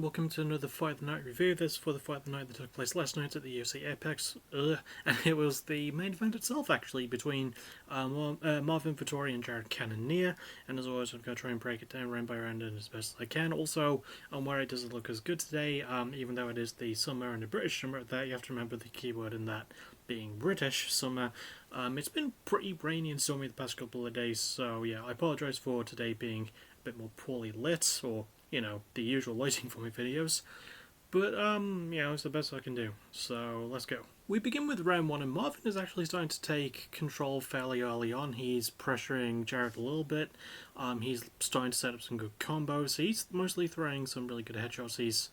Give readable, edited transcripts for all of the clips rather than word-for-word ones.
welcome to another Fight of the Night review. This is for the Fight of the Night that took place last night at the UFC Apex, and it was the main event itself actually, between Marvin Vettori and Jared Cannonier, and as always I'm going to try and break it down round by round as best as I can. Also, where it doesn't look as good today, even though it is the summer and the British summer, that you have to remember the keyword in that being British summer. It's been pretty rainy and stormy the past couple of days, so yeah, I apologise for today being a bit more poorly lit, or you know, the usual lighting for my videos. But, it's the best I can do. So, let's go. We begin with round 1, and Marvin is actually starting to take control fairly early on. He's pressuring Jared a little bit. He's starting to set up some good combos. He's mostly throwing some really good headshots. He's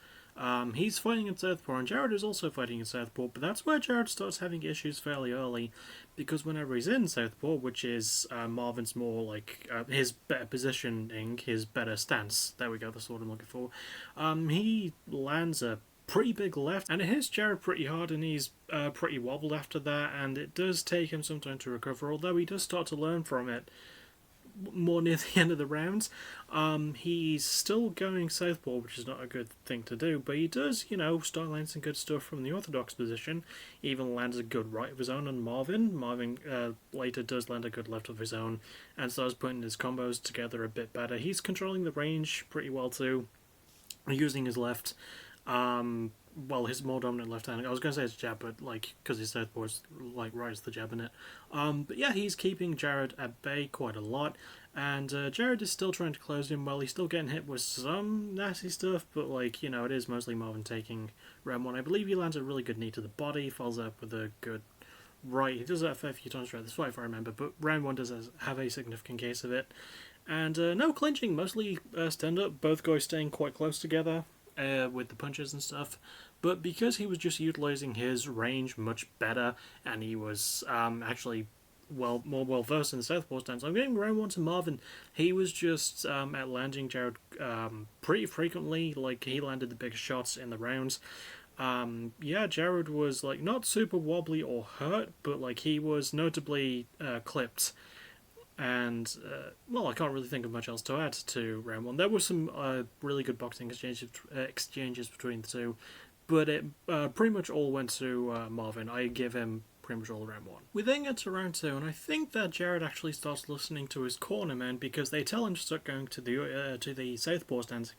fighting in Southpaw, and Jared is also fighting in Southpaw, but that's where Jared starts having issues fairly early, because whenever he's in Southpaw, which is Marvin's more like his better positioning, his better stance, there we go, that's what I'm looking for, he lands a pretty big left, and it hits Jared pretty hard, and he's pretty wobbled after that, and it does take him some time to recover, although he does start to learn from it more near the end of the rounds. He's still going southpaw, which is not a good thing to do, but he does, start landing some good stuff from the orthodox position. He even lands a good right of his own on Marvin. Marvin later does land a good left of his own and starts putting his combos together a bit better. He's controlling the range pretty well too, using his left. His more dominant left hand. I was going to say it's jab, but because his southpaw is right as the jab in it. But yeah, he's keeping Jared at bay quite a lot, and Jared is still trying to close him. Well, he's still getting hit with some nasty stuff, but it is mostly Marvin taking round 1. I believe he lands a really good knee to the body, follows up with a good right. He does that a fair few times throughout this fight, if I remember, but round 1 does have a significant case of it. And no clinching, mostly stand up, both guys staying quite close together with the punches and stuff, but because he was just utilising his range much better, and he was actually more well versed in the southpaw stance, I'm getting round 1 to Marvin. He was just at landing Jared pretty frequently. He landed the biggest shots in the rounds. Jared was not super wobbly or hurt, but he was notably clipped. And, I can't really think of much else to add to round 1. There were some really good boxing exchanges between the two, but it pretty much all went to Marvin. I give him pretty much all round 1. We then get to round 2, and I think that Jared actually starts listening to his corner men, because they tell him to start going to the southpaw stance,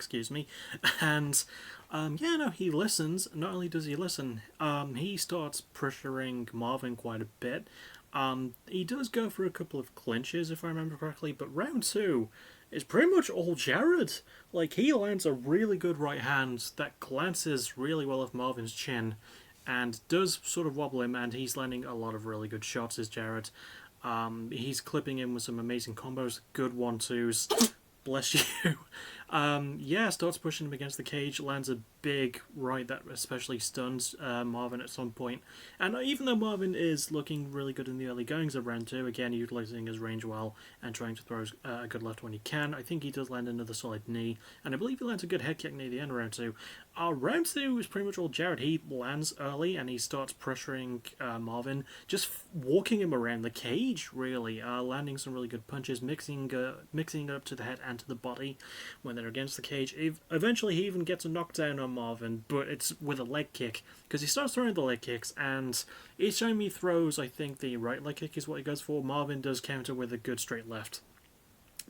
and he listens. Not only does he listen, he starts pressuring Marvin quite a bit. He does go for a couple of clinches, if I remember correctly, but round 2 is pretty much all Jared. He lands a really good right hand that glances really well off Marvin's chin, and does sort of wobble him, and he's landing a lot of really good shots as Jared. He's clipping him with some amazing combos, good 1-2s. Bless you. Starts pushing him against the cage, lands a big right that especially stuns Marvin at some point. And even though Marvin is looking really good in the early goings of round 2, again utilising his range well and trying to throw a good left when he can, I think he does land another solid knee, and I believe he lands a good head kick near the end of round 2. Round 2 is pretty much all Jared. He lands early and he starts pressuring Marvin, just walking him around the cage, really, landing some really good punches, mixing it up to the head and to the body when they're against the cage. Eventually he even gets a knockdown on Marvin, but it's with a leg kick, because he starts throwing the leg kicks, and each time he throws, I think the right leg kick is what he goes for, Marvin does counter with a good straight left.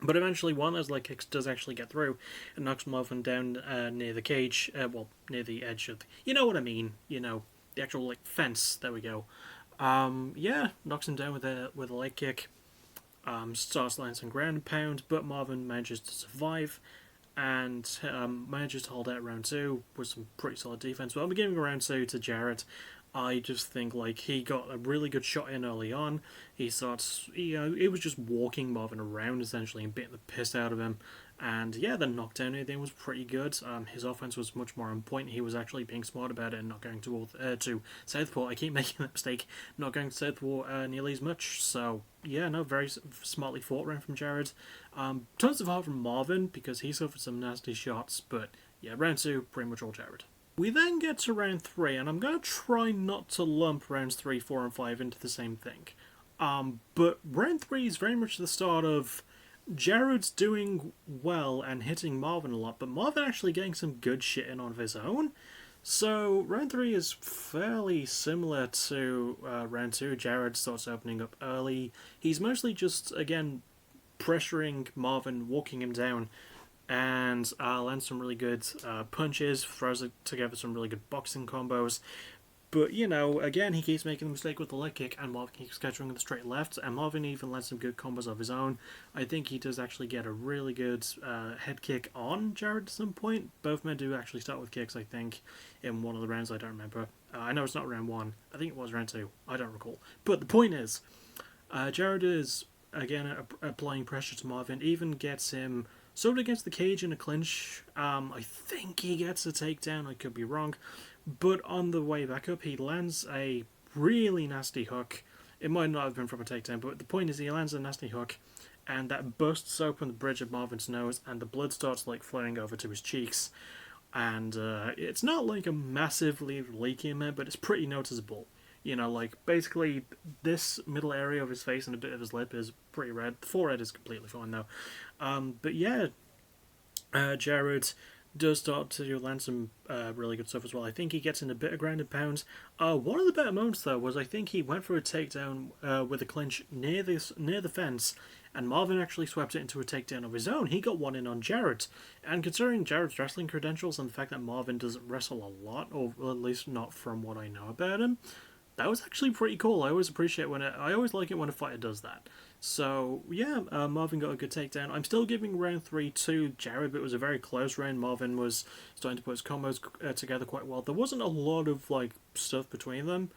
But eventually one of those leg kicks does actually get through and knocks Marvin down near the cage, near the edge of the, you know what I mean, the actual fence, there we go. Knocks him down with a leg kick, starts landing some ground and pound, but Marvin manages to survive and manages to hold out round 2 with some pretty solid defense. But I'm giving round 2 to Jared. I just think he got a really good shot in early on. He starts, he was just walking Marvin around essentially and beating the piss out of him. And yeah, the knockdown everything was pretty good. His offense was much more on point. He was actually being smart about it and not going to southpaw. I keep making that mistake, not going to southpaw nearly as much. So yeah, no, very smartly fought round from Jared. Tons of heart from Marvin, because he suffered some nasty shots. But yeah, round 2, pretty much all Jared. We then get to round 3, and I'm going to try not to lump rounds 3, 4, and 5 into the same thing. But round 3 is very much the start of Jared's doing well and hitting Marvin a lot, but Marvin actually getting some good shit in on his own. So round 3 is fairly similar to round 2. Jared starts opening up early. He's mostly just, again, pressuring Marvin, walking him down, and lands some really good punches, throws together some really good boxing combos. But, again, he keeps making the mistake with the leg kick, and Marvin keeps catching the straight left, and Marvin even lands some good combos of his own. I think he does actually get a really good head kick on Jared at some point. Both men do actually start with kicks, I think, in one of the rounds. I don't remember. I know it's not round 1. I think it was round 2. I don't recall. But the point is, Jared is, again, applying pressure to Marvin, even gets him sort of against the cage in a clinch. I think he gets a takedown, I could be wrong. But on the way back up, he lands a really nasty hook. It might not have been from a takedown, but the point is he lands a nasty hook, and that busts open the bridge of Marvin's nose, and the blood starts like flowing over to his cheeks. And it's not like a massively leaky in there, but it's pretty noticeable. Like basically this middle area of his face and a bit of his lip is pretty red. The forehead is completely fine though. But yeah, Jared does start to land some really good stuff as well. I think he gets in a bit of grounded pounds. One of the better moments though was I think he went for a takedown with a clinch near the fence, and Marvin actually swept it into a takedown of his own. He got one in on Jared, and considering Jared's wrestling credentials and the fact that Marvin doesn't wrestle a lot, or at least not from what I know about him, that was actually pretty cool. I always appreciate I always like it when a fighter does that. So yeah, Marvin got a good takedown. I'm still giving round 3 to Jared, but it was a very close round. Marvin was starting to put his combos together quite well. There wasn't a lot of stuff between them,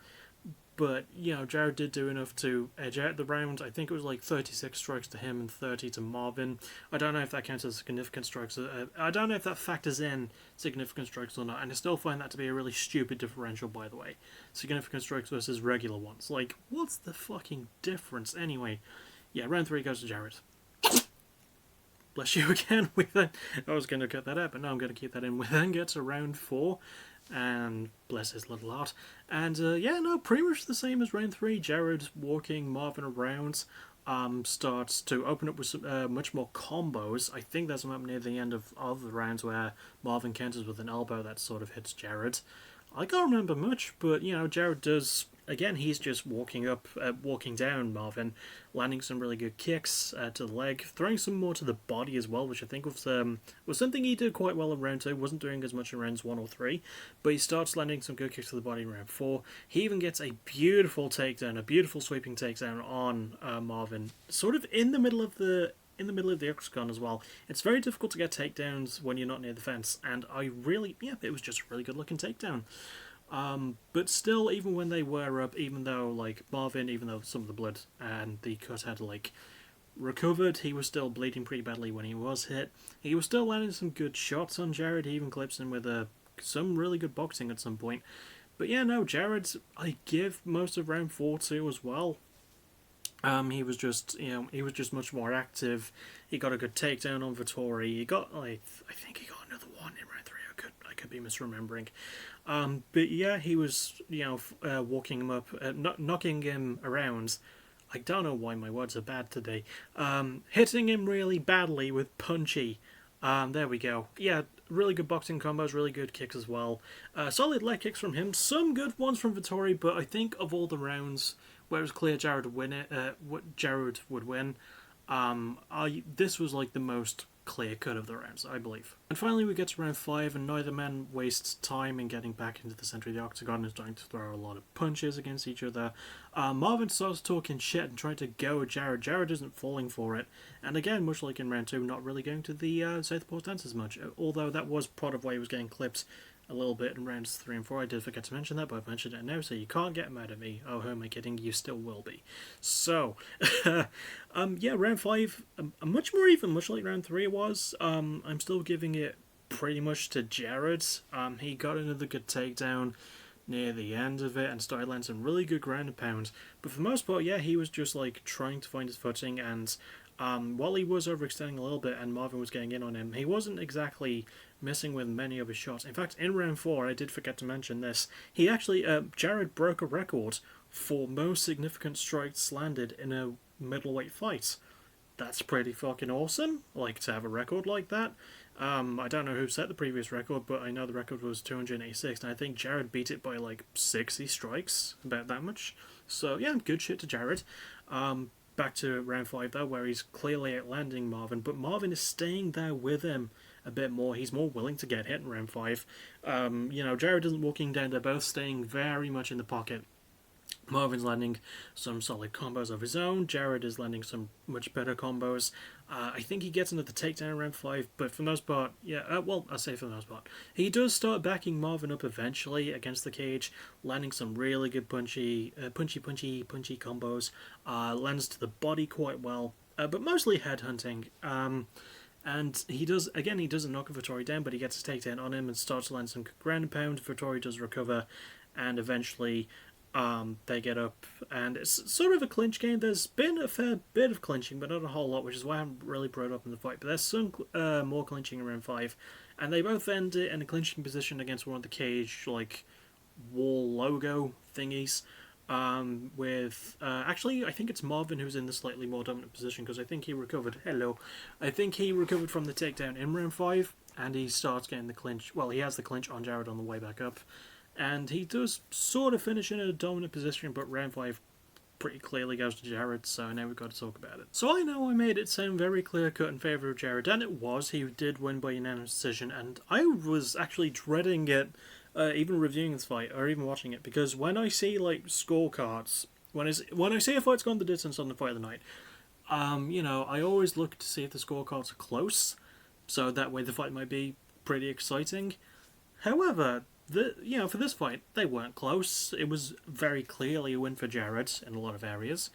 but Jared did do enough to edge out the round. I think it was like 36 strikes to him and 30 to Marvin. I don't know if that counts as significant strikes. I don't know if that factors in significant strikes or not, and I still find that to be a really stupid differential, by the way. Significant strikes versus regular ones. Like, what's the fucking difference anyway? Yeah, round 3 goes to Jared. Bless you again. I was going to cut that out, but no, I'm going to keep that in. We then get to round 4, and bless his little heart. And yeah, no, pretty much the same as round 3. Jared walking Marvin around, starts to open up with some, much more combos. I think there's one up near the end of the rounds where Marvin counters with an elbow that sort of hits Jared. I can't remember much, but Jared does. Again, he's just walking down Marvin, landing some really good kicks to the leg, throwing some more to the body as well, which I think was something he did quite well in round 2. Wasn't doing as much in rounds 1 or 3, but he starts landing some good kicks to the body in round 4. He even gets a beautiful takedown, a beautiful sweeping takedown on Marvin, sort of in the middle of the octagon as well. It's very difficult to get takedowns when you're not near the fence, and it was just a really good looking takedown. But still, even when they were up, even though Marvin, even though some of the blood and the cut had recovered, he was still bleeding pretty badly when he was hit. He was still landing some good shots on Jared. He even clips in with some really good boxing at some point. But yeah, no, Jared, I give most of round 4 to as well. He was just much more active. He got a good takedown on Vettori. He got I think he got another one in round 3. I could be misremembering. But yeah, he was walking him up, knocking him around. I don't know why my words are bad today. Hitting him really badly with punchy. There we go. Yeah, really good boxing combos, really good kicks as well. Solid leg kicks from him, some good ones from Vettori, but I think of all the rounds where it was clear Jared would win, this was the most clear cut of the rounds, I believe. And finally we get to round 5, and neither man wastes time in getting back into the centre of the octagon and starting to throw a lot of punches against each other. Marvin starts talking shit and trying to go at Jared. Jared isn't falling for it, and again, much like in round 2, not really going to the southpaw stance as much, although that was part of why he was getting clipped a little bit in rounds 3 and 4. I did forget to mention that, but I've mentioned it now, so you can't get mad at me. Oh, who am I kidding? You still will be. So, yeah, round 5, much more even, much like round 3 was. I'm still giving it pretty much to Jared. He got another good takedown near the end of it and started landing some really good ground and pound. But for the most part, yeah, he was just trying to find his footing, and while he was overextending a little bit and Marvin was getting in on him, he wasn't exactly missing with many of his shots. In fact, in round 4, I did forget to mention this, he actually, Jared broke a record for most significant strikes landed in a middleweight fight. that's pretty fucking awesome. Like, to have a record like that. I don't know who set the previous record, but I know the record was 286, and I think Jared beat it by like 60 strikes, about that much. So yeah, good shit to Jared. Back to round 5 though, where he's clearly outlanding Marvin, but Marvin is staying there with him a bit more. He's more willing to get hit in round 5. Jared isn't walking down, they're both staying very much in the pocket. Marvin's landing some solid combos of his own. Jared is landing some much better combos. I think he gets another takedown in round 5, but for the most part, yeah, I'll say for the most part. He does start backing Marvin up eventually against the cage, landing some really good punchy combos. Lands to the body quite well, but mostly headhunting. And he does knock Vettori down, but he gets a takedown on him and starts to land some ground and pound. Vettori does recover, and eventually they get up, and it's sort of a clinch game. There's been a fair bit of clinching, but not a whole lot, which is why I haven't really brought it up in the fight. But there's some more clinching in round 5, and they both end it in a clinching position against one of the cage, like, wall logo thingies. Actually, I think it's Marvin who's in the slightly more dominant position, because I think he recovered. I think he recovered from the takedown in round 5, and he starts getting the clinch. Well, he has the clinch on Jared on the way back up. And he does sort of finish in a dominant position, but round 5 pretty clearly goes to Jared, so now we've got to talk about it. So I know I made it sound very clear-cut in favour of Jared, and it was. He did win by unanimous decision, and I was actually dreading it, even reviewing this fight, or even watching it, because when I see, like, scorecards, when I see a fight's gone the distance on the fight of the night, I always look to see if the scorecards are close, so that way the fight might be pretty exciting. However, for this fight, they weren't close. It was very clearly a win for Jared in a lot of areas.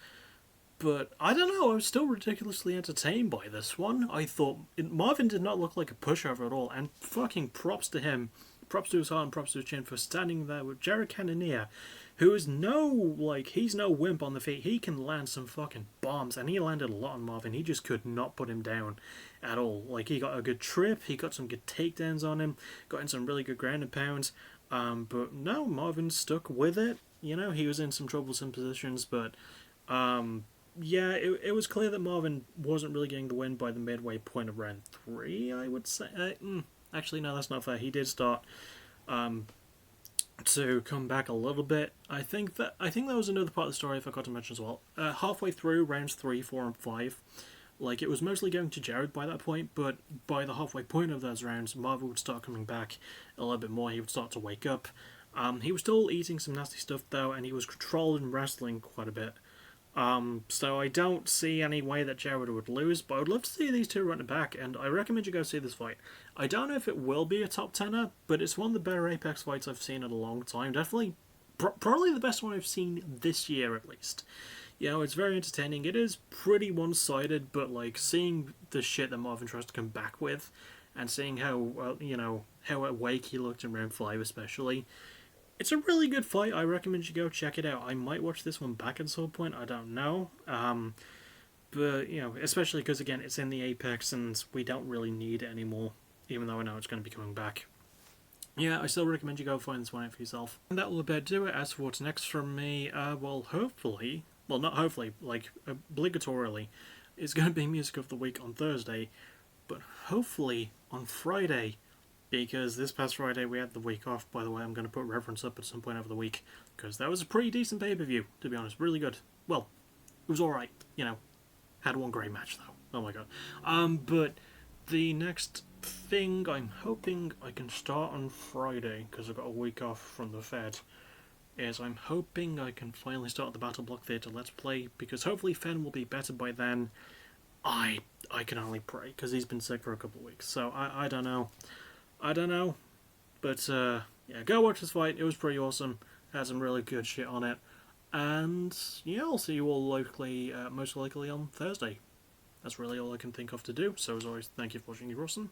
But, I don't know, I was still ridiculously entertained by this one. I thought Marvin did not look like a pushover at all, and fucking props to him. Props to his heart and props to his chin for standing there with Jared Cannonier, who is he's no wimp on the feet. He can land some fucking bombs, and he landed a lot on Marvin. He just could not put him down at all. Like, he got a good trip, he got some good takedowns on him, got in some really good ground and pounds, but no, Marvin stuck with it. He was in some troublesome positions, but it was clear that Marvin wasn't really getting the win by the midway point of round 3, I would say. Actually, no, that's not fair. He did start to come back a little bit. I think that was another part of the story I forgot to mention as well. Halfway through rounds 3, 4, and 5, it was mostly going to Jared by that point, but by the halfway point of those rounds, Marvin would start coming back a little bit more. He would start to wake up. He was still eating some nasty stuff though, and he was controlled and wrestling quite a bit. So I don't see any way that Jared would lose, but I would love to see these two run it back, and I recommend you go see this fight. I don't know if it will be a top 10er, but it's one of the better Apex fights I've seen in a long time. Definitely, probably the best one I've seen this year at least. It's very entertaining. It is pretty one-sided, but seeing the shit that Marvin tries to come back with, and seeing how how awake he looked in round 5 especially. It's a really good fight. I recommend you go check it out. I might watch this one back at some point. I don't know. But, especially because, again, it's in the Apex and we don't really need it anymore, even though I know it's going to be coming back. Yeah, I still recommend you go find this one out for yourself. And that will about do it. As for what's next from me, hopefully, not hopefully, obligatorily, it's going to be Music of the Week on Thursday, but hopefully on Friday, because this past Friday we had the week off. By the way, I'm going to put Reference up at some point over the week, because that was a pretty decent pay-per-view, to be honest. Really good. Well, it was alright, Had one great match, though. Oh my god. But the next thing I'm hoping I can start on Friday, because I've got a week off from the Fed, is I'm hoping I can finally start the Battle Block Theatre Let's Play, because hopefully Fen will be better by then. I can only pray, because he's been sick for a couple of weeks, so I don't know. But go watch this fight. It was pretty awesome. Had some really good shit on it. And I'll see you all most likely on Thursday. That's really all I can think of to do. So as always, thank you for watching. You're awesome.